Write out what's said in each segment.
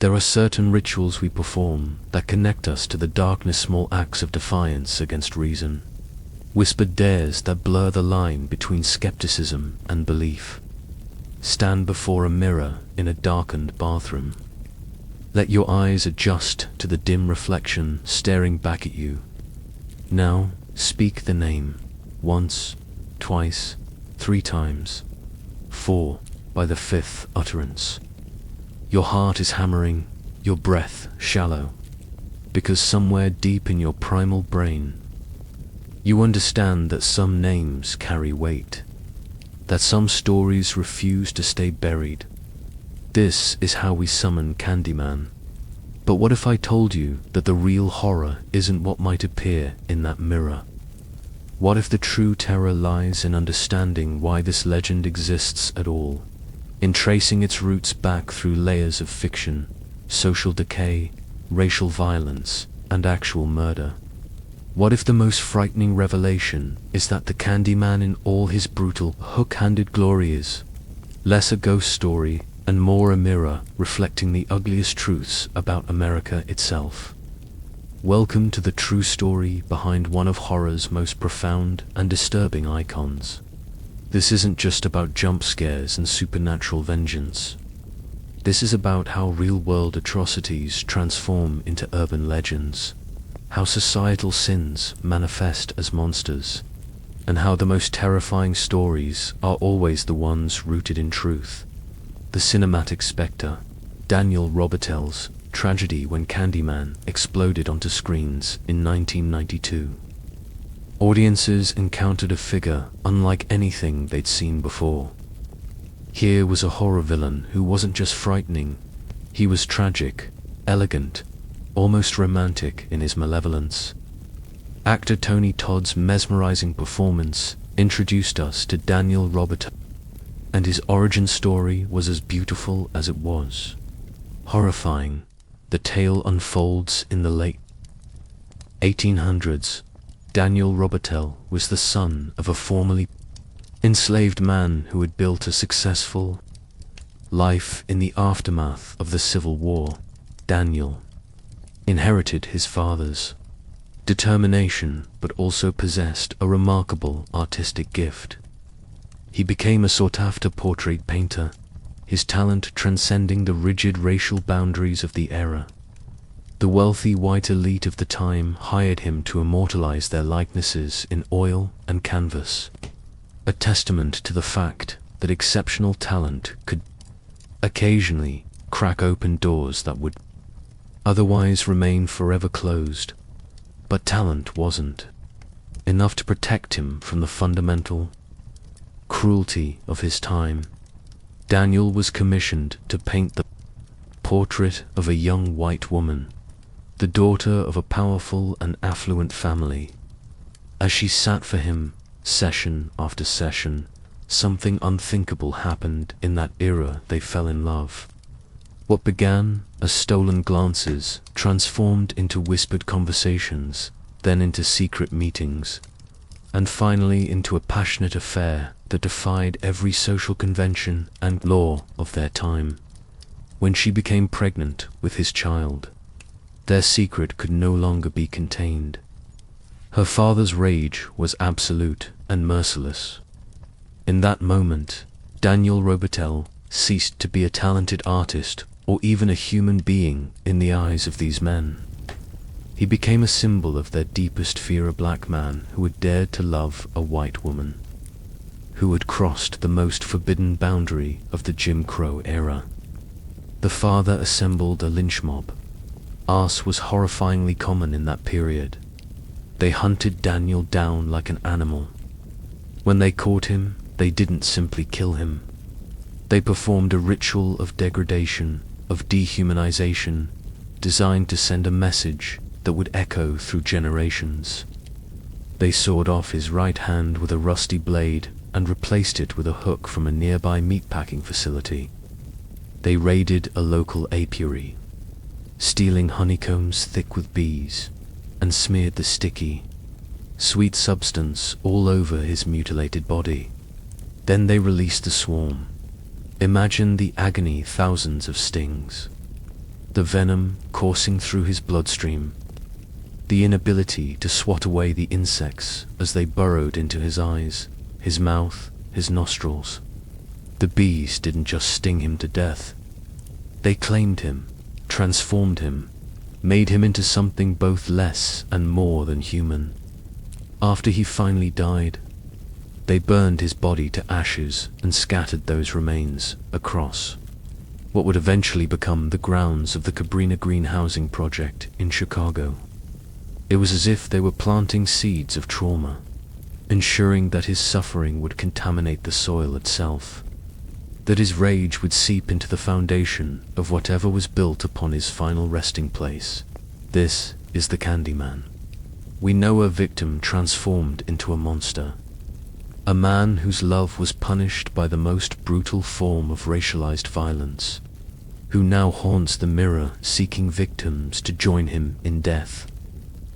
There are certain rituals we perform that connect us to the darkness, small acts of defiance against reason, whispered dares that blur the line between skepticism and belief. Stand before a mirror in a darkened bathroom. Let your eyes adjust to the dim reflection staring back at you. Now, speak the name, once, twice, 3 times, 4, by the 5th utterance. Your heart is hammering, your breath shallow, because somewhere deep in your primal brain, you understand that some names carry weight, that some stories refuse to stay buried. This is how we summon Candyman. But what if I told you that the real horror isn't what might appear in that mirror? What if the true terror lies in understanding why this legend exists at all, in tracing its roots back through layers of fiction, social decay, racial violence, and actual murder? What if the most frightening revelation is that the Candyman in all his brutal, hook-handed glory is less a ghost story and more a mirror reflecting the ugliest truths about America itself? Welcome to the true story behind one of horror's most profound and disturbing icons. This isn't just about jump scares and supernatural vengeance. This is about how real-world atrocities transform into urban legends, how societal sins manifest as monsters, and how the most terrifying stories are always the ones rooted in truth. The cinematic spectre, Daniel Robitel's tragedy when Candyman exploded onto screens in 1992. Audiences encountered a figure unlike anything they'd seen before. Here was a horror villain who wasn't just frightening, he was tragic, elegant, almost romantic in his malevolence. Actor Tony Todd's mesmerizing performance introduced us to Daniel Robitel, and his origin story was as beautiful as it was horrifying. The tale unfolds in the late 1800s. Daniel Robitel was the son of a formerly enslaved man who had built a successful life in the aftermath of the Civil War. Daniel inherited his father's determination, but also possessed a remarkable artistic gift. He became a sought-after portrait painter, his talent transcending the rigid racial boundaries of the era. The wealthy white elite of the time hired him to immortalize their likenesses in oil and canvas, a testament to the fact that exceptional talent could occasionally crack open doors that would otherwise remain forever closed. But talent wasn't enough to protect him from the fundamental cruelty of his time. Daniel was commissioned to paint the portrait of a young white woman, the daughter of a powerful and affluent family. As she sat for him, session after session, something unthinkable happened. In that era they fell in love. What began as stolen glances transformed into whispered conversations, then into secret meetings, and finally into a passionate affair that defied every social convention and law of their time. When she became pregnant with his child, their secret could no longer be contained. Her father's rage was absolute and merciless. In that moment, Daniel Robitel ceased to be a talented artist or even a human being in the eyes of these men. He became a symbol of their deepest fear, a black man who had dared to love a white woman, who had crossed the most forbidden boundary of the Jim Crow era. The father assembled a lynch mob. Arse was horrifyingly common in that period. They hunted Daniel down like an animal. When they caught him, they didn't simply kill him. They performed a ritual of degradation, of dehumanization, designed to send a message that would echo through generations. They sawed off his right hand with a rusty blade and replaced it with a hook from a nearby meatpacking facility. They raided a local apiary, stealing honeycombs thick with bees, and smeared the sticky, sweet substance all over his mutilated body. Then they released the swarm. Imagine the agony, thousands of stings, the venom coursing through his bloodstream, the inability to swat away the insects as they burrowed into his eyes, his mouth, his nostrils. The bees didn't just sting him to death. They claimed him, transformed him, made him into something both less and more than human. After he finally died, they burned his body to ashes and scattered those remains across what would eventually become the grounds of the Cabrini Green housing project in Chicago. It was as if they were planting seeds of trauma, ensuring that his suffering would contaminate the soil itself, that his rage would seep into the foundation of whatever was built upon his final resting place. This is the Candyman. We know a victim transformed into a monster, a man whose love was punished by the most brutal form of racialized violence, who now haunts the mirror seeking victims to join him in death,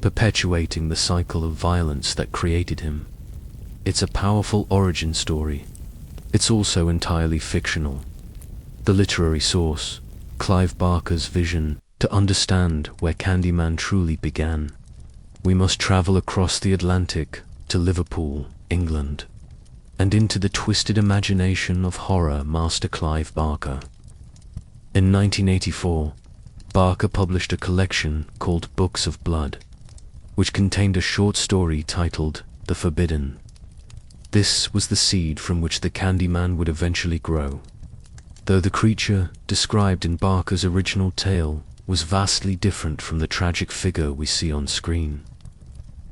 perpetuating the cycle of violence that created him. It's a powerful origin story. It's also entirely fictional. The literary source, Clive Barker's vision. To understand where Candyman truly began, we must travel across the Atlantic to Liverpool, England, and into the twisted imagination of horror master Clive Barker. In 1984, Barker published a collection called Books of Blood, which contained a short story titled The Forbidden. This was the seed from which the Candyman would eventually grow. Though the creature described in Barker's original tale was vastly different from the tragic figure we see on screen,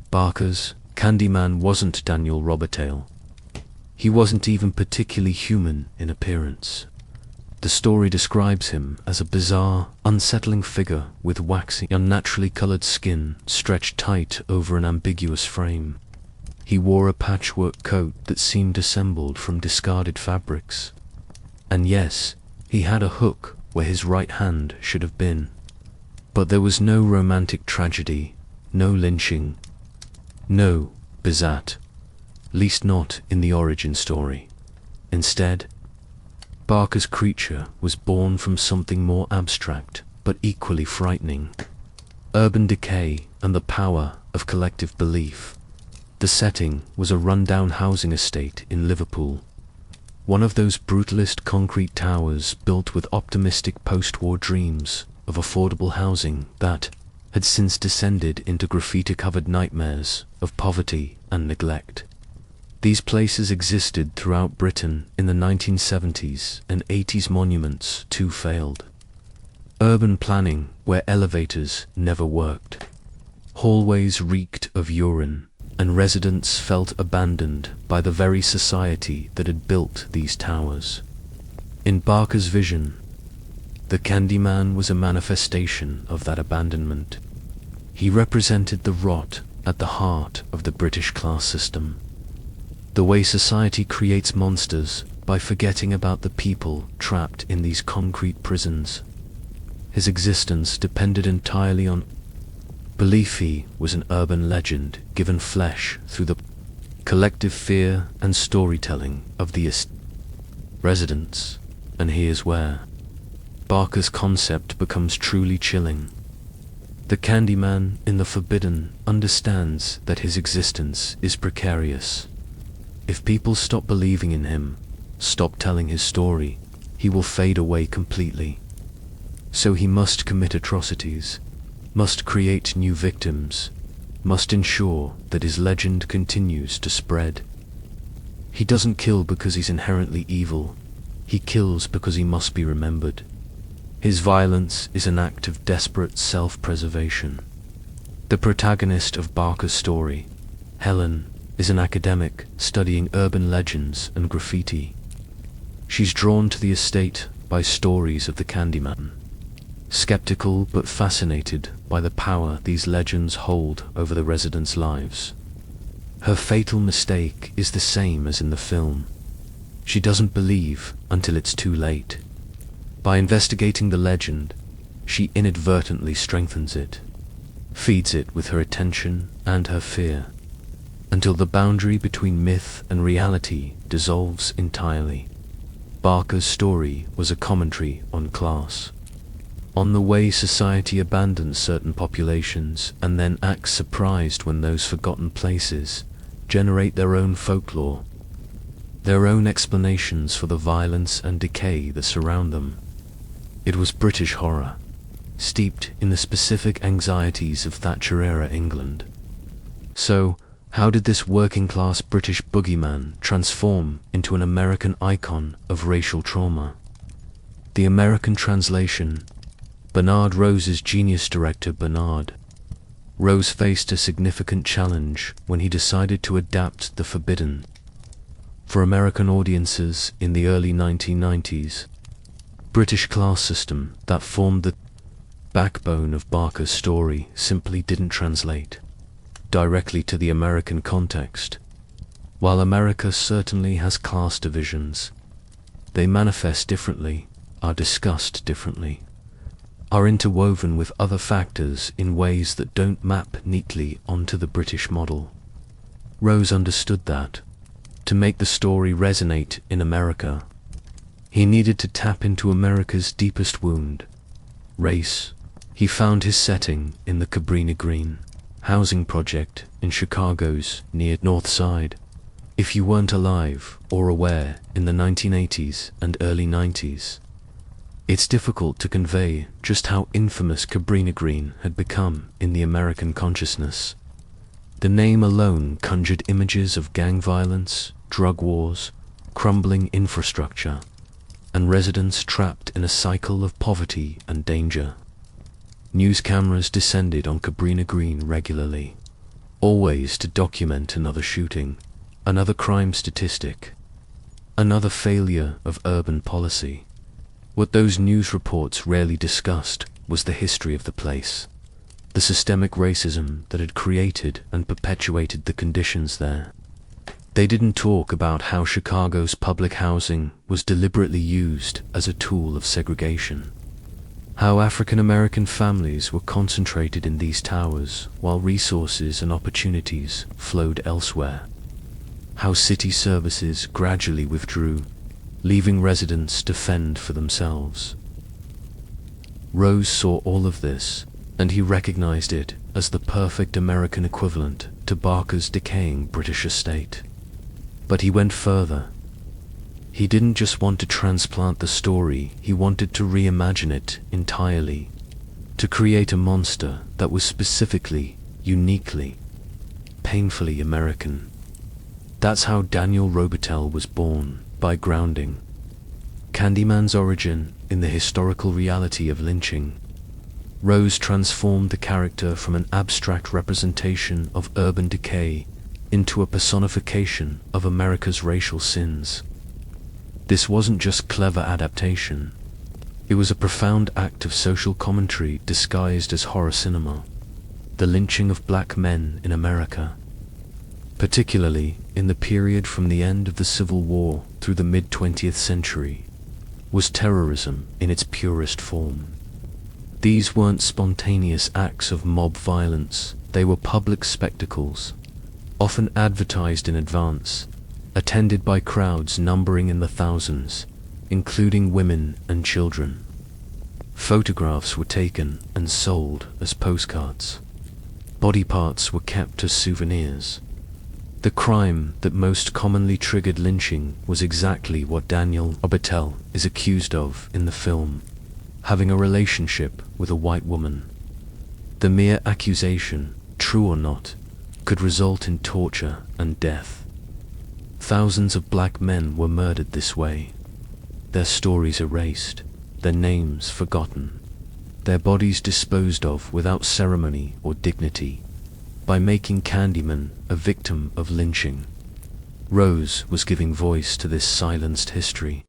Barker's Candyman wasn't Daniel Robitaille. He wasn't even particularly human in appearance. The story describes him as a bizarre, unsettling figure with waxy, unnaturally colored skin stretched tight over an ambiguous frame. He wore a patchwork coat that seemed assembled from discarded fabrics. And yes, he had a hook where his right hand should have been. But there was no romantic tragedy, no lynching, no Bizat, least not in the origin story. Instead, Barker's creature was born from something more abstract but equally frightening: urban decay and the power of collective belief. The setting was a rundown housing estate in Liverpool, one of those brutalist concrete towers built with optimistic post-war dreams of affordable housing that had since descended into graffiti-covered nightmares of poverty and neglect. These places existed throughout Britain in the 1970s and 80s. Monuments too failed. Urban planning where elevators never worked. Hallways reeked of urine, and residents felt abandoned by the very society that had built these towers. In Barker's vision, the Candyman was a manifestation of that abandonment. He represented the rot at the heart of the British class system. The way society creates monsters by forgetting about the people trapped in these concrete prisons. His existence depended entirely on belief. He was an urban legend given flesh through the collective fear and storytelling of the residents. And here's where Barker's concept becomes truly chilling. The Candyman in The Forbidden understands that his existence is precarious. If people stop believing in him, stop telling his story, he will fade away completely. So he must commit atrocities, must create new victims, must ensure that his legend continues to spread. He doesn't kill because he's inherently evil. He kills because he must be remembered. His violence is an act of desperate self-preservation. The protagonist of Barker's story, Helen, is an academic studying urban legends and graffiti. She's drawn to the estate by stories of the Candyman, skeptical but fascinated by the power these legends hold over the residents' lives. Her fatal mistake is the same as in the film. She doesn't believe until it's too late. By investigating the legend, she inadvertently strengthens it, feeds it with her attention and her fear, until the boundary between myth and reality dissolves entirely. Barker's story was a commentary on class. on the way society abandons certain populations and then acts surprised when those forgotten places generate their own folklore, their own explanations for the violence and decay that surround them. It was British horror, steeped in the specific anxieties of Thatcher-era England. So, how did this working-class British boogeyman transform into an American icon of racial trauma? The American translation. Bernard Rose's genius director Bernard Rose faced a significant challenge when he decided to adapt The Forbidden for American audiences in the early 1990s. British class system that formed the backbone of Barker's story simply didn't translate directly to the American context. While America certainly has class divisions, they manifest differently, are discussed differently, are interwoven with other factors in ways that don't map neatly onto the British model. Rose understood that, to make the story resonate in America, he needed to tap into America's deepest wound, race. He found his setting in the Cabrini Green housing project in Chicago's near North Side. If you weren't alive or aware in the 1980s and early 90s, it's difficult to convey just how infamous Cabrini Green had become in the American consciousness. The name alone conjured images of gang violence, drug wars, crumbling infrastructure, and residents trapped in a cycle of poverty and danger. News cameras descended on Cabrini Green regularly, always to document another shooting, another crime statistic, another failure of urban policy. What those news reports rarely discussed was the history of the place, the systemic racism that had created and perpetuated the conditions there. They didn't talk about how Chicago's public housing was deliberately used as a tool of segregation, how African American families were concentrated in these towers while resources and opportunities flowed elsewhere, how city services gradually withdrew, leaving residents to fend for themselves. Rose saw all of this, and he recognized it as the perfect American equivalent to Barker's decaying British estate. But he went further. He didn't just want to transplant the story, he wanted to reimagine it entirely, to create a monster that was specifically, uniquely, painfully American. That's how Daniel Robitel was born, by grounding Candyman's origin in the historical reality of lynching. Rose transformed the character from an abstract representation of urban decay into a personification of America's racial sins. This wasn't just clever adaptation. It was a profound act of social commentary disguised as horror cinema. The lynching of black men in America, particularly in the period from the end of the Civil War through the mid-20th century, was terrorism in its purest form. These weren't spontaneous acts of mob violence, they were public spectacles, often advertised in advance, attended by crowds numbering in the thousands, including women and children. Photographs were taken and sold as postcards. Body parts were kept as souvenirs. The crime that most commonly triggered lynching was exactly what Daniel Robitel is accused of in the film: having a relationship with a white woman. The mere accusation, true or not, could result in torture and death. Thousands of black men were murdered this way, their stories erased, their names forgotten, their bodies disposed of without ceremony or dignity. By making Candyman a victim of lynching, Rose was giving voice to this silenced history.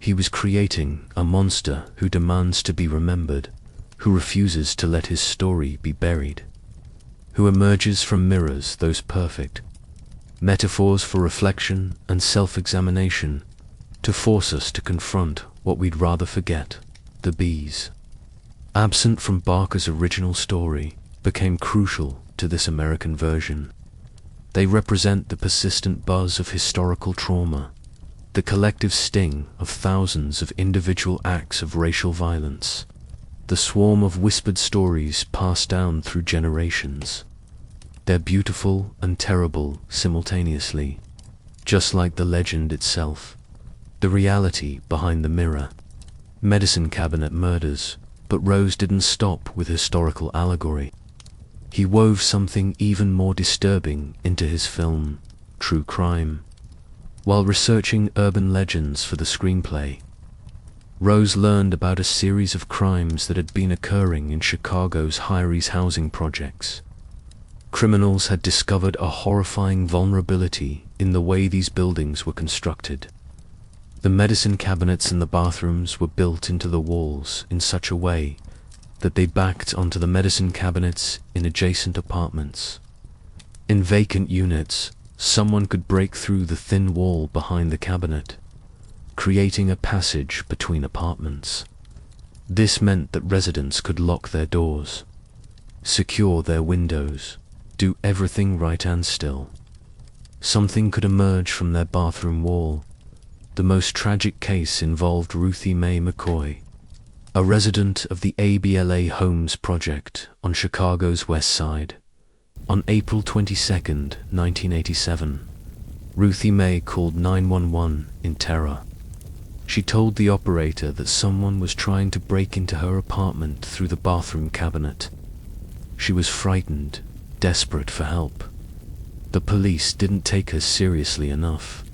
He was creating a monster who demands to be remembered, who refuses to let his story be buried, who emerges from mirrors those perfect metaphors for reflection and self-examination, to force us to confront what we'd rather forget: the bees. Absent from Barker's original story, became crucial to this American version. They represent the persistent buzz of historical trauma, the collective sting of thousands of individual acts of racial violence. the swarm of whispered stories passed down through generations. They're beautiful and terrible simultaneously, just like the legend itself. The reality behind the mirror. Medicine cabinet murders, but Rose didn't stop with historical allegory. He wove something even more disturbing into his film, true crime. While researching urban legends for the screenplay, Rose learned about a series of crimes that had been occurring in Chicago's high-rise housing projects. Criminals had discovered a horrifying vulnerability in the way these buildings were constructed. The medicine cabinets in the bathrooms were built into the walls in such a way that they backed onto the medicine cabinets in adjacent apartments. In vacant units, someone could break through the thin wall behind the cabinet, creating a passage between apartments. This meant that residents could lock their doors, secure their windows, do everything right and still. Something could emerge from their bathroom wall. The most tragic case involved Ruthie Mae McCoy, a resident of the ABLA Homes project on Chicago's west side. On April 22, 1987, Ruthie Mae called 911 in terror. She told the operator that someone was trying to break into her apartment through the bathroom cabinet. She was frightened, desperate for help. The police didn't take her seriously enough.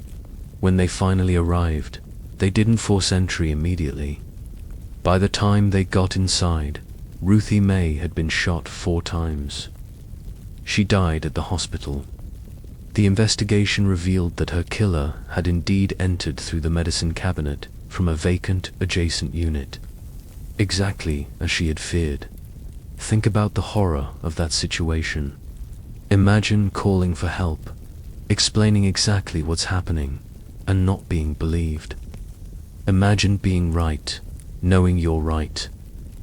When they finally arrived, they didn't force entry immediately. By the time they got inside, Ruthie Mae had been shot 4 times. She died at the hospital. The investigation revealed that her killer had indeed entered through the medicine cabinet from a vacant adjacent unit, exactly as she had feared. Think about the horror of that situation. Imagine calling for help, explaining exactly what's happening, and not being believed. Imagine being right, knowing you're right,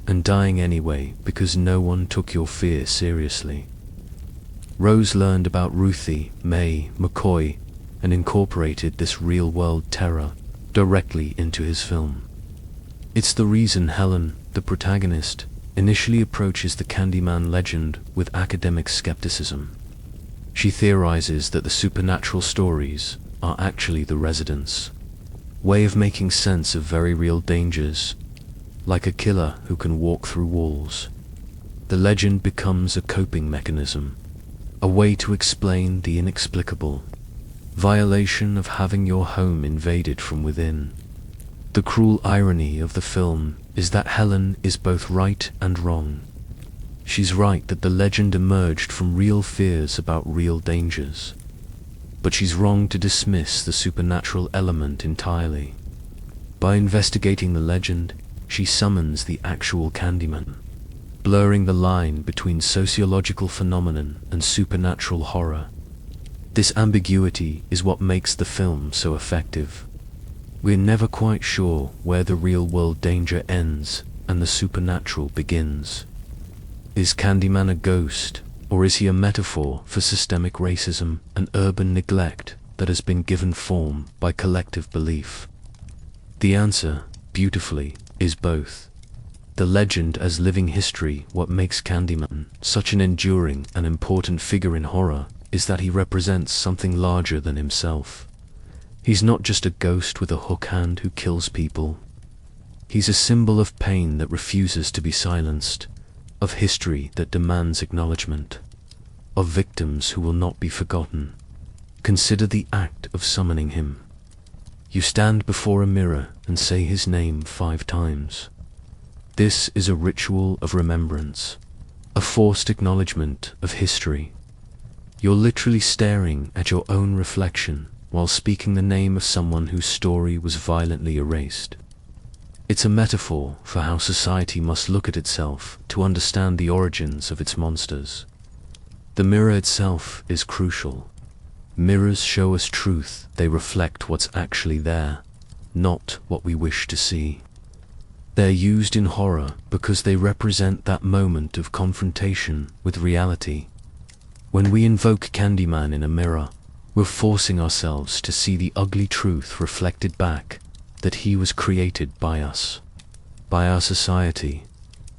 and dying anyway because no one took your fear seriously. Rose learned about Ruthie Mae McCoy and incorporated this real-world terror directly into his film. It's the reason Helen, the protagonist, initially approaches the Candyman legend with academic skepticism. She theorizes that the supernatural stories are actually the residents' way of making sense of very real dangers, like a killer who can walk through walls. The legend becomes a coping mechanism, a way to explain the inexplicable, violation of having your home invaded from within. The cruel irony of the film is that Helen is both right and wrong. She's right that the legend emerged from real fears about real dangers, but she's wrong to dismiss the supernatural element entirely. By investigating the legend, she summons the actual Candyman, blurring the line between sociological phenomenon and supernatural horror. This ambiguity is what makes the film so effective. We're never quite sure where the real-world danger ends and the supernatural begins. Is Candyman a ghost, or is he a metaphor for systemic racism and urban neglect that has been given form by collective belief? The answer, beautifully, is both. The legend as living history. What makes Candyman such an enduring and important figure in horror is that he represents something larger than himself. He's not just a ghost with a hook hand who kills people. He's a symbol of pain that refuses to be silenced, of history that demands acknowledgement, of victims who will not be forgotten. Consider the act of summoning him. You stand before a mirror and say his name 5 times. This is a ritual of remembrance, a forced acknowledgement of history. You're literally staring at your own reflection while speaking the name of someone whose story was violently erased. It's a metaphor for how society must look at itself to understand the origins of its monsters. The mirror itself is crucial. Mirrors show us truth. They reflect what's actually there, not what we wish to see. They're used in horror because they represent that moment of confrontation with reality. When we invoke Candyman in a mirror, we're forcing ourselves to see the ugly truth reflected back, that he was created by us, by our society,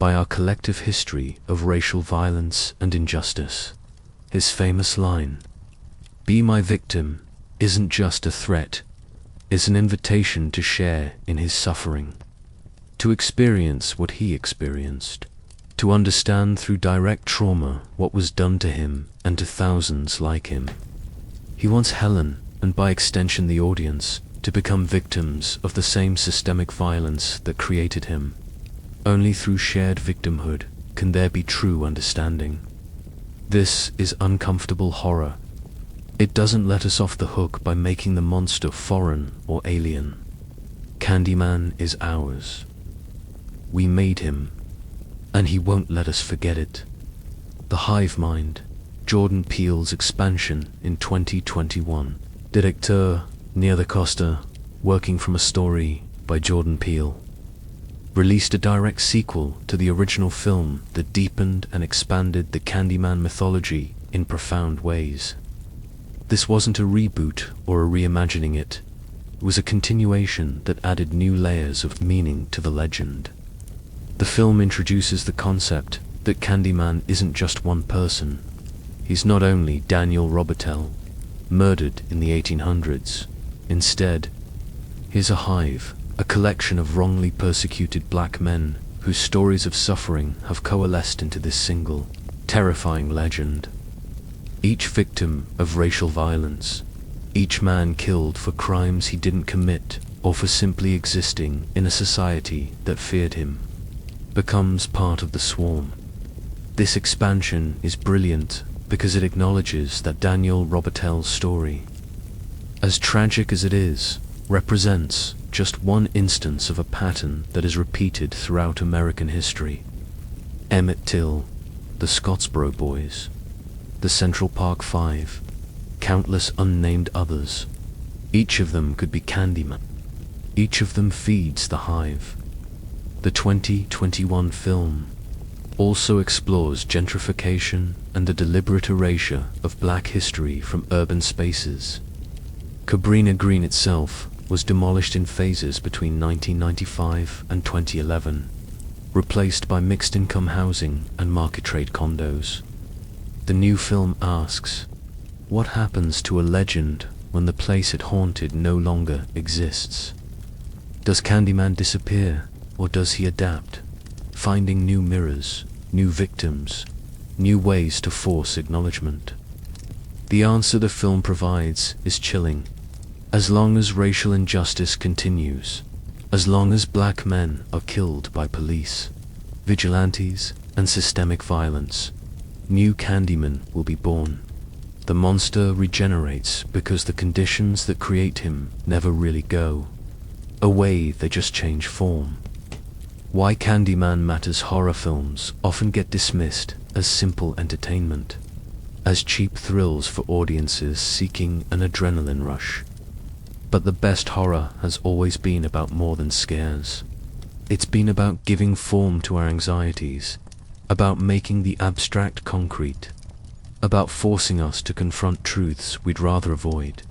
by our collective history of racial violence and injustice. His famous line, "Be my victim," isn't just a threat, it's an invitation to share in his suffering, to experience what he experienced, to understand through direct trauma what was done to him and to thousands like him. He wants Helen, and by extension the audience, to become victims of the same systemic violence that created him. Only through shared victimhood can there be true understanding. This is uncomfortable horror. It doesn't let us off the hook by making the monster foreign or alien. Candyman is ours. We made him, and he won't let us forget it. The Hive Mind, Jordan Peele's expansion in 2021. Director Near Costa, working from a story by Jordan Peele, released a direct sequel to the original film that deepened and expanded the Candyman mythology in profound ways. This wasn't a reboot or a reimagining it was a continuation that added new layers of meaning to the legend. The film introduces the concept that Candyman isn't just one person. He's not only Daniel Robitel, murdered in the 1800s. Instead, he's a hive, a collection of wrongly persecuted black men whose stories of suffering have coalesced into this single, terrifying legend. Each victim of racial violence, each man killed for crimes he didn't commit or for simply existing in a society that feared him, becomes part of the swarm. This expansion is brilliant because it acknowledges that Daniel Robitel's story, as tragic as it is, represents just one instance of a pattern that is repeated throughout American history. Emmett Till, the Scottsboro Boys, the Central Park Five, countless unnamed others. Each of them could be Candyman. Each of them feeds the hive. The 2021 film also explores gentrification and the deliberate erasure of black history from urban spaces. Cabrini Green itself was demolished in phases between 1995 and 2011, replaced by mixed-income housing and market-trade condos. The new film asks, what happens to a legend when the place it haunted no longer exists? Does Candyman disappear, or does he adapt, finding new mirrors, new victims, new ways to force acknowledgement? The answer the film provides is chilling. As long as racial injustice continues, as long as black men are killed by police, vigilantes, and systemic violence, new Candyman will be born. The monster regenerates because the conditions that create him never really go away, they just change form. Why Candyman matters. Horror films often get dismissed as simple entertainment, as cheap thrills for audiences seeking an adrenaline rush. But the best horror has always been about more than scares. It's been about giving form to our anxieties, about making the abstract concrete, about forcing us to confront truths we'd rather avoid.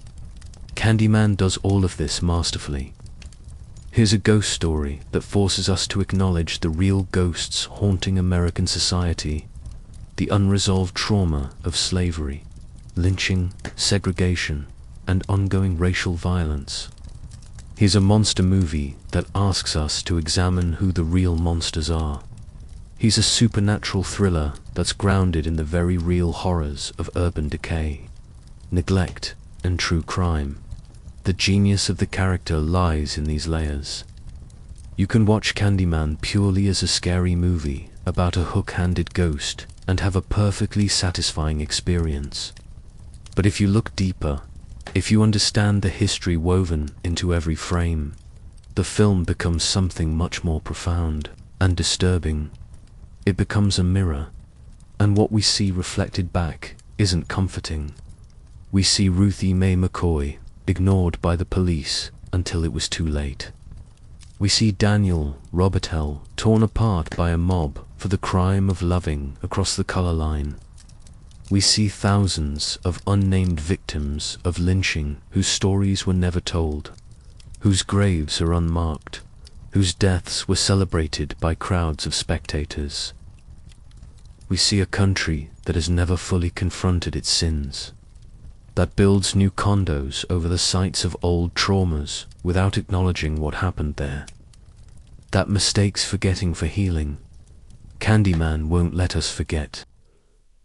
Candyman does all of this masterfully. Here's a ghost story that forces us to acknowledge the real ghosts haunting American society, the unresolved trauma of slavery, lynching, segregation, and ongoing racial violence. Here's a monster movie that asks us to examine who the real monsters are. He's a supernatural thriller that's grounded in the very real horrors of urban decay, neglect, and true crime. The genius of the character lies in these layers. You can watch Candyman purely as a scary movie about a hook-handed ghost and have a perfectly satisfying experience. But if you look deeper, if you understand the history woven into every frame, the film becomes something much more profound and disturbing. It becomes a mirror, and what we see reflected back isn't comforting. We see Ruthie Mae McCoy ignored by the police until it was too late. We see Daniel Robitel torn apart by a mob for the crime of loving across the color line. We see thousands of unnamed victims of lynching whose stories were never told, whose graves are unmarked, whose deaths were celebrated by crowds of spectators. We see a country that has never fully confronted its sins, that builds new condos over the sites of old traumas without acknowledging what happened there, that mistakes forgetting for healing. Candyman won't let us forget.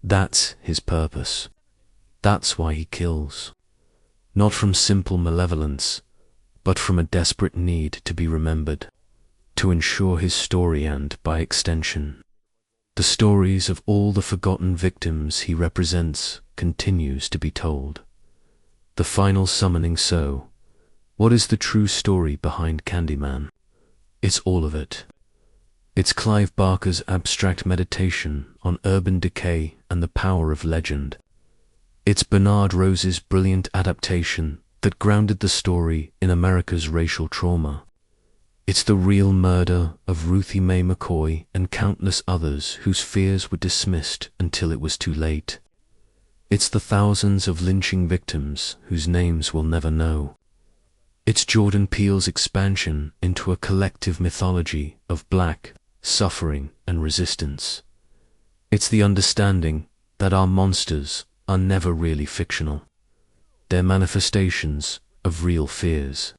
That's his purpose. That's why he kills. Not from simple malevolence, but from a desperate need to be remembered, to ensure his story and, by extension, the stories of all the forgotten victims he represents continues to be told. The final summoning. So, what is the true story behind Candyman? It's all of it. It's Clive Barker's abstract meditation on urban decay and the power of legend. It's Bernard Rose's brilliant adaptation that grounded the story in America's racial trauma. It's the real murder of Ruthie Mae McCoy and countless others whose fears were dismissed until it was too late. It's the thousands of lynching victims whose names we'll never know. It's Jordan Peele's expansion into a collective mythology of black suffering and resistance. It's the understanding that our monsters are never really fictional. They're manifestations of real fears,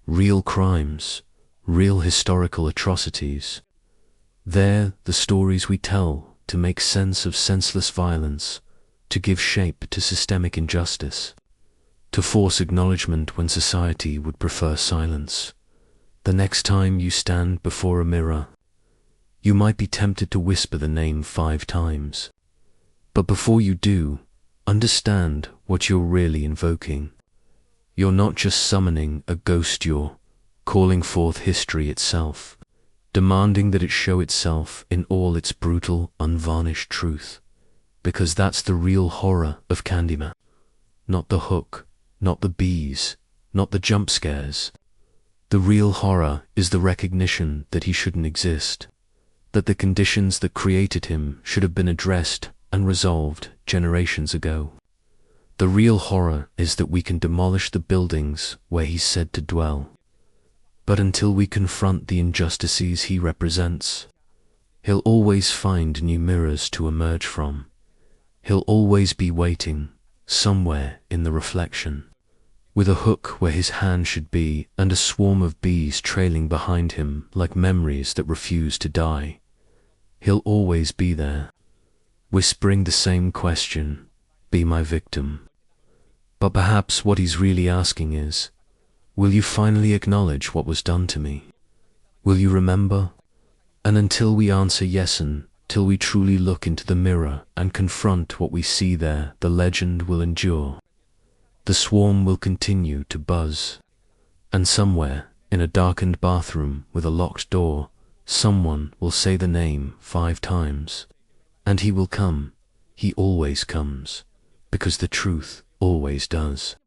real crimes, real historical atrocities. They're the stories we tell to make sense of senseless violence, to give shape to systemic injustice, to force acknowledgement when society would prefer silence. The next time you stand before a mirror, you might be tempted to whisper the name 5 times. But before you do, understand what you're really invoking. You're not just summoning a ghost, you're calling forth history itself, demanding that it show itself in all its brutal, unvarnished truth. Because that's the real horror of Candyman. Not the hook, not the bees, not the jump scares. The real horror is the recognition that he shouldn't exist, that the conditions that created him should have been addressed and resolved generations ago. The real horror is that we can demolish the buildings where he's said to dwell. But until we confront the injustices he represents, he'll always find new mirrors to emerge from. He'll always be waiting, somewhere in the reflection, with a hook where his hand should be and a swarm of bees trailing behind him like memories that refuse to die. He'll always be there, whispering the same question, be my victim. But perhaps what he's really asking is, will you finally acknowledge what was done to me? Will you remember? And until we answer yes, and till we truly look into the mirror and confront what we see there, the legend will endure. The swarm will continue to buzz. And somewhere, in a darkened bathroom with a locked door, someone will say the name 5 times. And he will come. He always comes. Because the truth always does.